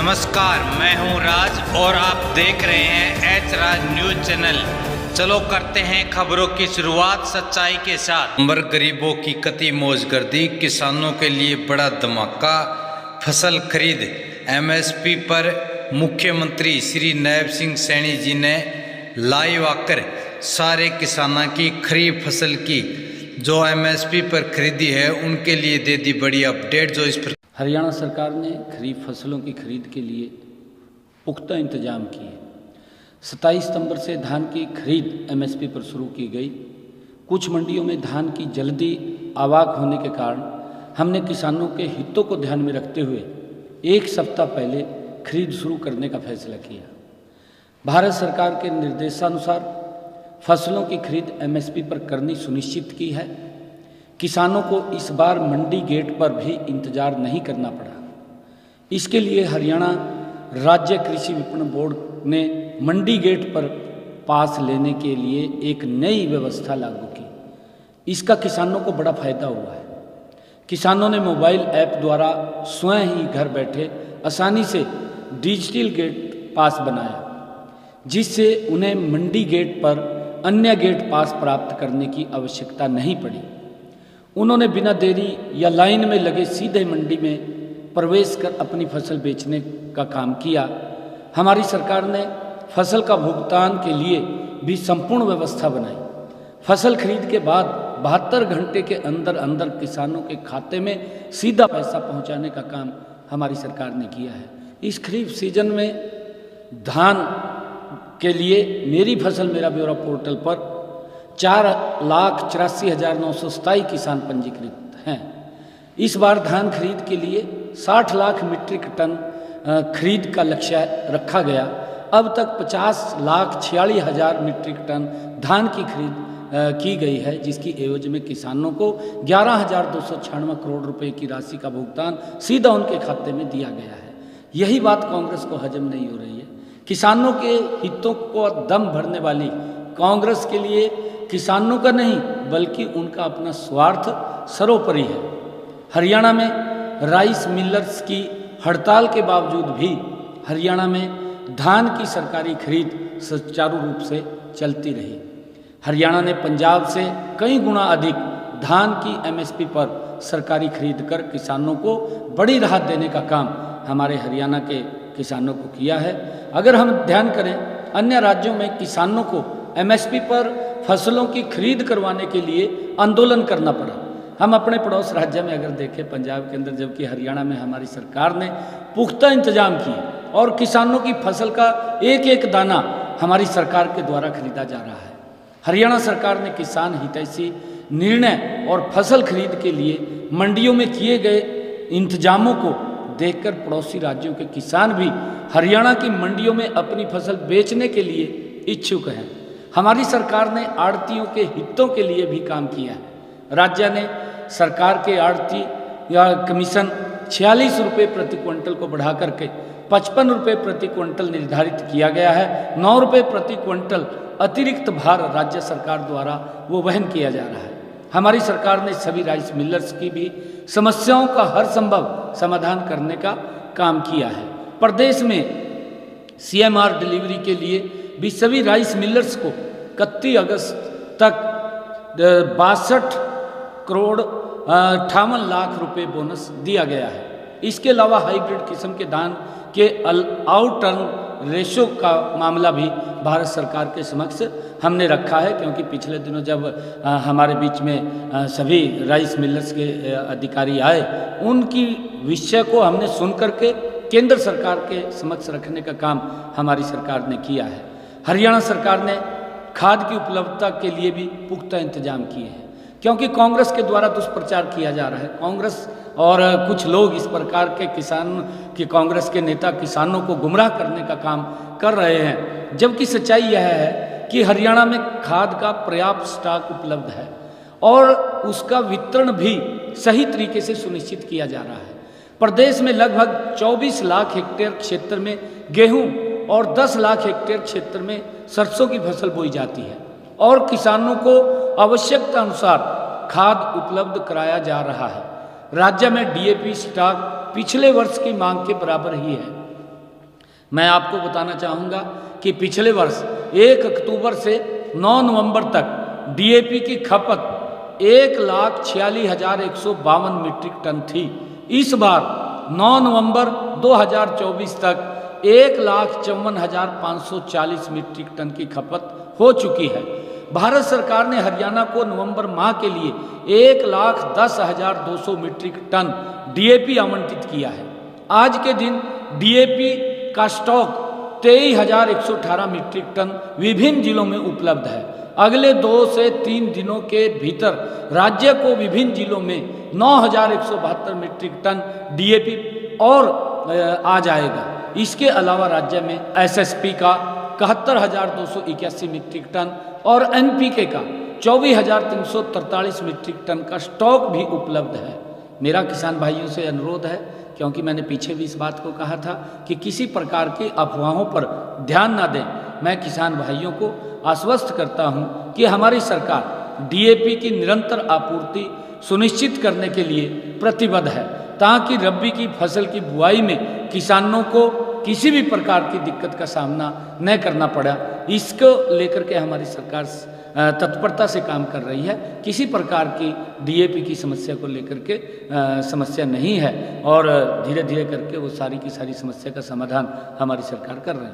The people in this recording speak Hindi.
नमस्कार, मैं हूं राज और आप देख रहे हैं एच राज न्यूज चैनल। चलो करते हैं खबरों की शुरुआत सच्चाई के साथ। नंबर गरीबों की कती मौजगर्दी, किसानों के लिए बड़ा धमाका। फसल खरीद एमएसपी पर मुख्यमंत्री श्री नायब सिंह सैनी जी ने लाइव आकर सारे किसानों की खरीफ फसल की जो एमएसपी पर खरीदी है उनके लिए दे दी बड़ी अपडेट। जो इस पर हरियाणा सरकार ने खरीफ फसलों की खरीद के लिए पुख्ता इंतजाम किए। 27 सितंबर से धान की खरीद एमएसपी पर शुरू की गई। कुछ मंडियों में धान की जल्दी आवाक होने के कारण हमने किसानों के हितों को ध्यान में रखते हुए एक सप्ताह पहले खरीद शुरू करने का फैसला किया। भारत सरकार के निर्देशानुसार फसलों की खरीद एमएसपी पर करनी सुनिश्चित की है। किसानों को इस बार मंडी गेट पर भी इंतजार नहीं करना पड़ा। इसके लिए हरियाणा राज्य कृषि विपणन बोर्ड ने मंडी गेट पर पास लेने के लिए एक नई व्यवस्था लागू की। इसका किसानों को बड़ा फायदा हुआ है। किसानों ने मोबाइल ऐप द्वारा स्वयं ही घर बैठे आसानी से डिजिटल गेट पास बनाया, जिससे उन्हें मंडी गेट पर अन्य गेट पास प्राप्त करने की आवश्यकता नहीं पड़ी। उन्होंने बिना देरी या लाइन में लगे सीधे मंडी में प्रवेश कर अपनी फसल बेचने का काम किया। हमारी सरकार ने फसल का भुगतान के लिए भी संपूर्ण व्यवस्था बनाई। फसल खरीद के बाद 72 घंटे के अंदर अंदर किसानों के खाते में सीधा पैसा पहुंचाने का काम हमारी सरकार ने किया है। इस खरीफ सीजन में धान के लिए मेरी फसल मेरा ब्यौरा पोर्टल पर 4,84,927 किसान पंजीकृत हैं। इस बार धान खरीद के लिए 60 लाख मीट्रिक टन खरीद का लक्ष्य रखा गया। अब तक 50,46,000 मीट्रिक टन धान की खरीद की गई है, जिसकी एवज में किसानों को 11,296 करोड़ रुपए की राशि का भुगतान सीधा उनके खाते में दिया गया है। यही बात कांग्रेस को हजम नहीं हो रही है। किसानों के हितों को दम भरने वाली कांग्रेस के लिए किसानों का नहीं बल्कि उनका अपना स्वार्थ सर्वोपरि है। हरियाणा में राइस मिलर्स की हड़ताल के बावजूद भी हरियाणा में धान की सरकारी खरीद सुचारू रूप से चलती रही। हरियाणा ने पंजाब से कई गुना अधिक धान की एमएसपी पर सरकारी खरीद कर किसानों को बड़ी राहत देने का काम हमारे हरियाणा के किसानों को किया है। अगर हम ध्यान करें, अन्य राज्यों में किसानों को एमएसपी पर फसलों की खरीद करवाने के लिए आंदोलन करना पड़ा। हम अपने पड़ोस राज्य में अगर देखें पंजाब के अंदर, जबकि हरियाणा में हमारी सरकार ने पुख्ता इंतजाम किए और किसानों की फसल का एक एक दाना हमारी सरकार के द्वारा खरीदा जा रहा है। हरियाणा सरकार ने किसान हितैषी निर्णय और फसल खरीद के लिए मंडियों में किए गए इंतजामों को देखकर पड़ोसी राज्यों के किसान भी हरियाणा की मंडियों में अपनी फसल बेचने के लिए इच्छुक हैं। हमारी सरकार ने आड़तियों के हितों के लिए भी काम किया है। राज्य ने सरकार के आड़ती या कमीशन 46 रुपये प्रति क्विंटल को बढ़ा करके 55 रुपये प्रति क्विंटल निर्धारित किया गया है। 9 रुपये प्रति क्विंटल अतिरिक्त भार राज्य सरकार द्वारा वो वहन किया जा रहा है। हमारी सरकार ने सभी राइस मिलर्स की भी समस्याओं का हर संभव समाधान करने का काम किया है। प्रदेश में सीएमआर डिलीवरी के लिए भी सभी राइस मिलर्स को 31 अगस्त तक 62 करोड़ 58 लाख रुपए बोनस दिया गया है। इसके अलावा हाइब्रिड किस्म के धान के आउटर्न रेशो का मामला भी भारत सरकार के समक्ष हमने रखा है, क्योंकि पिछले दिनों जब हमारे बीच में सभी राइस मिलर्स के अधिकारी आए, उनकी विषय को हमने सुन करके केंद्र सरकार के समक्ष रखने का काम हमारी सरकार ने किया है। हरियाणा सरकार ने खाद की उपलब्धता के लिए भी पुख्ता इंतजाम किए हैं, क्योंकि कांग्रेस के द्वारा दुष्प्रचार किया जा रहा है। कांग्रेस और कुछ लोग इस प्रकार के कांग्रेस के नेता किसानों को गुमराह करने का काम कर रहे हैं, जबकि सच्चाई यह है कि हरियाणा में खाद का पर्याप्त स्टॉक उपलब्ध है और उसका वितरण भी सही तरीके से सुनिश्चित किया जा रहा है। प्रदेश में लगभग 24 लाख हेक्टेयर क्षेत्र में गेहूं और 10 लाख हेक्टेयर क्षेत्र में सरसों की फसल बोई जाती है और किसानों को आवश्यकता अनुसार खाद उपलब्ध कराया जा रहा है। राज्य में डीएपी स्टॉक पिछले वर्ष की मांग के बराबर ही है। मैं आपको बताना चाहूँगा कि पिछले वर्ष 1 अक्टूबर से 9 नवंबर तक डीएपी की खपत 1,46,152 मीट्रिक टन थी। इस बार 9 नवंबर 2024 तक 1,54,540 मीट्रिक टन की खपत हो चुकी है। भारत सरकार ने हरियाणा को नवंबर माह के लिए 1,10,200 मीट्रिक टन डीएपी आवंटित किया है। आज के दिन डीएपी का स्टॉक 23,118 मीट्रिक टन विभिन्न जिलों में उपलब्ध है। अगले 2 से 3 दिनों के भीतर राज्य को विभिन्न जिलों में 9,172 मीट्रिक टन डीएपी और आ जाएगा। इसके अलावा राज्य में एसएसपी का 71,281 मीट्रिक टन और एनपीके का 24,343 मीट्रिक टन का स्टॉक भी उपलब्ध है। मेरा किसान भाइयों से अनुरोध है, क्योंकि मैंने पीछे भी इस बात को कहा था कि किसी प्रकार की अफवाहों पर ध्यान ना दें। मैं किसान भाइयों को आश्वस्त करता हूं कि हमारी सरकार डीएपी की निरंतर आपूर्ति सुनिश्चित करने के लिए प्रतिबद्ध है, ताकि रबी की फसल की बुआई में किसानों को किसी भी प्रकार की दिक्कत का सामना न करना पड़ा। इसको लेकर के हमारी सरकार तत्परता से काम कर रही है। किसी प्रकार की डीएपी की समस्या को लेकर के समस्या नहीं है और धीरे धीरे करके वो सारी की सारी समस्या का समाधान हमारी सरकार कर रही है।